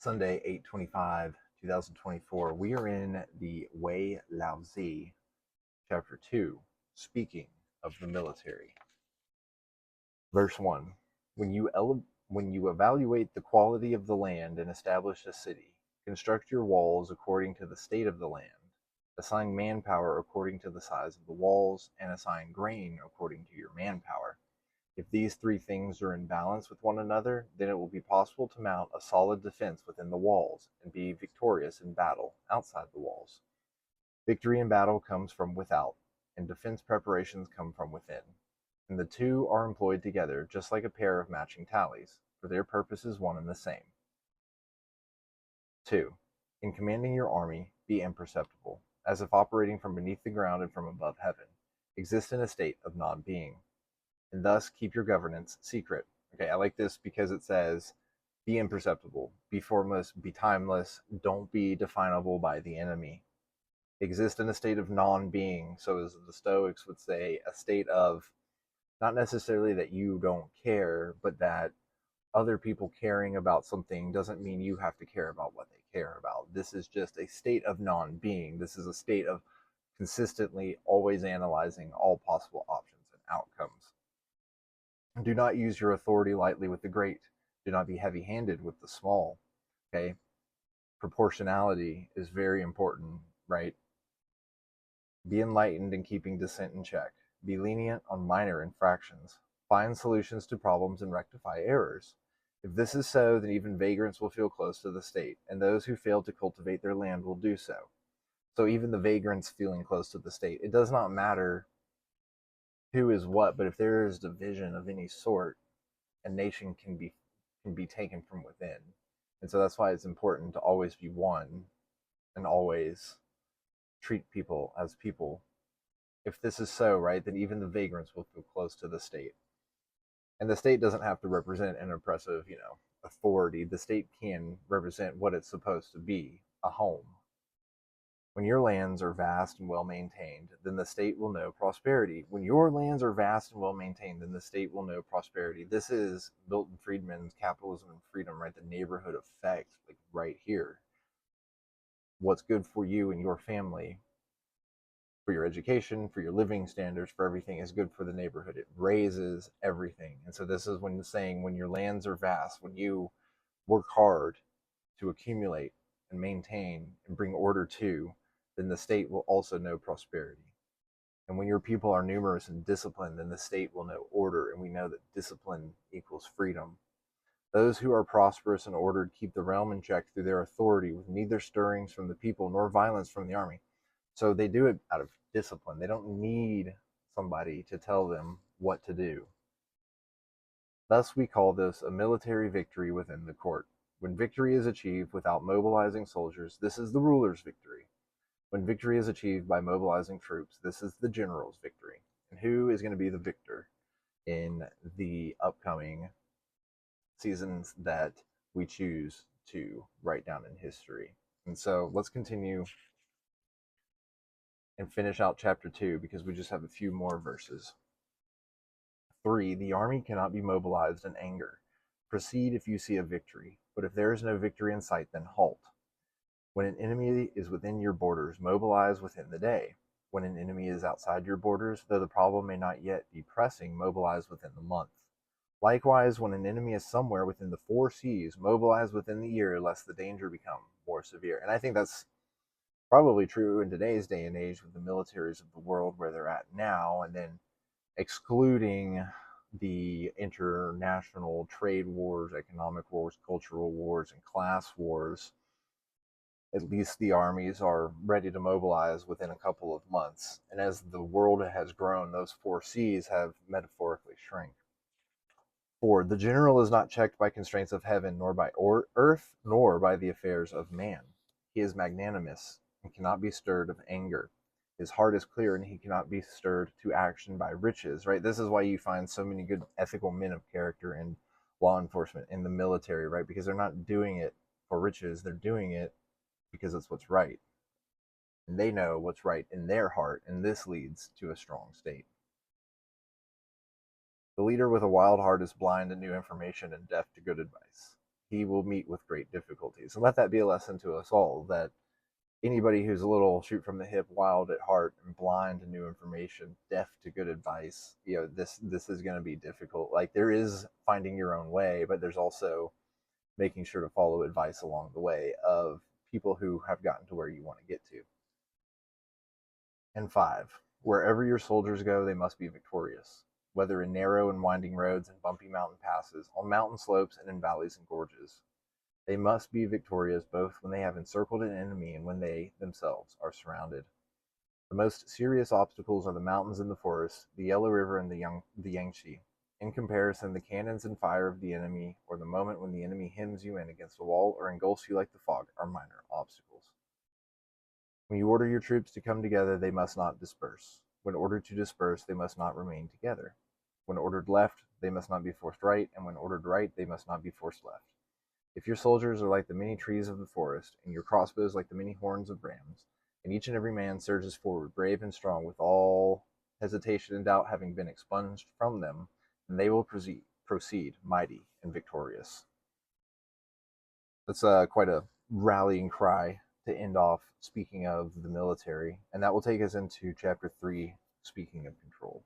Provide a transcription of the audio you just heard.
Sunday, 8/25/2024. We are in the Wei Liaozi, chapter 2, speaking of the military. Verse 1. When you evaluate the quality of the land and establish a city, construct your walls according to the state of the land, assign manpower according to the size of the walls, and assign grain according to your manpower. If these three things are in balance with one another, then it will be possible to mount a solid defense within the walls and be victorious in battle outside the walls. Victory in battle comes from without, and defense preparations come from within. And the two are employed together just like a pair of matching tallies, for their purpose is one and the same. 2. In commanding your army, be imperceptible, as if operating from beneath the ground and from above heaven. Exist in a state of non-being, and thus keep your governance secret. Okay, I like this because it says, be imperceptible, be formless, be timeless, don't be definable by the enemy. Exist in a state of non-being, so as the Stoics would say, a state of not necessarily that you don't care, but that other people caring about something doesn't mean you have to care about what they care about. This is just a state of non-being. This is a state of consistently always analyzing all possible options and outcomes. Do not use your authority lightly with the great. Do not be heavy-handed with the small. Okay? Proportionality is very important, right? Be enlightened in keeping dissent in check. Be lenient on minor infractions. Find solutions to problems and rectify errors. If this is so, then even vagrants will feel close to the state, and those who fail to cultivate their land will do so. So even the vagrants feeling close to the state. It does not matter who is what, but if there is division of any sort, a nation can be taken from within. And so that's why it's important to always be one and always treat people as people. If this is so, right, then even the vagrants will feel close to the state. And the state doesn't have to represent an oppressive, authority. The state can represent what it's supposed to be, a home. When your lands are vast and well maintained, then the state will know prosperity. When your lands are vast and well maintained, then the state will know prosperity. This is Milton Friedman's Capitalism and Freedom, right? The neighborhood effect, like right here. What's good for you and your family, for your education, for your living standards, for everything is good for the neighborhood. It raises everything. And so this is when the saying, when your lands are vast, when you work hard to accumulate and maintain and bring order to, then the state will also know prosperity. And when your people are numerous and disciplined, then the state will know order, and we know that discipline equals freedom. Those who are prosperous and ordered keep the realm in check through their authority, with neither stirrings from the people nor violence from the army. So they do it out of discipline. They don't need somebody to tell them what to do. Thus we call this a military victory within the court. When victory is achieved without mobilizing soldiers, this is the ruler's victory. When victory is achieved by mobilizing troops, this is the general's victory. And who is going to be the victor in the upcoming seasons that we choose to write down in history? And so let's continue and finish out chapter 2 because we just have a few more verses. 3. The army cannot be mobilized in anger. Proceed if you see a victory, but if there is no victory in sight, then halt. When an enemy is within your borders, mobilize within the day. When an enemy is outside your borders, though the problem may not yet be pressing, mobilize within the month. Likewise, when an enemy is somewhere within the 4 seas, mobilize within the year, lest the danger become more severe. And I think that's probably true in today's day and age with the militaries of the world where they're at now, and then excluding the international trade wars, economic wars, cultural wars, and class wars. At least the armies are ready to mobilize within a couple of months. And as the world has grown, those 4 seas have metaphorically shrunk. 4. The general is not checked by constraints of heaven, nor by earth, nor by the affairs of man. He is magnanimous and cannot be stirred of anger. His heart is clear, and he cannot be stirred to action by riches, right? This is why you find so many good ethical men of character in law enforcement, in the military, right? Because they're not doing it for riches. They're doing it because it's what's right. And they know what's right in their heart, and this leads to a strong state. The leader with a wild heart is blind to new information and deaf to good advice. he will meet with great difficulties. And let that be a lesson to us all, that anybody who's a little shoot from the hip, wild at heart, and blind to new information, deaf to good advice, this is going to be difficult. Like, there is finding your own way, but there's also making sure to follow advice along the way of people who have gotten to where you want to get to. And 5, wherever your soldiers go, they must be victorious, whether in narrow and winding roads and bumpy mountain passes, on mountain slopes and in valleys and gorges. They must be victorious both when they have encircled an enemy and when they themselves are surrounded. The most serious obstacles are the mountains and the forests, the Yellow River and the Yangtze. In comparison, the cannons and fire of the enemy, or the moment when the enemy hems you in against a wall or engulfs you like the fog, are minor obstacles. When you order your troops to come together, they must not disperse. When ordered to disperse, they must not remain together. When ordered left, they must not be forced right, and when ordered right, they must not be forced left. If your soldiers are like the many trees of the forest, and your crossbows like the many horns of rams, and each and every man surges forward, brave and strong, with all hesitation and doubt having been expunged from them, then they will proceed mighty and victorious. That's quite a rallying cry to end off, speaking of the military, and that will take us into chapter 3, speaking of control.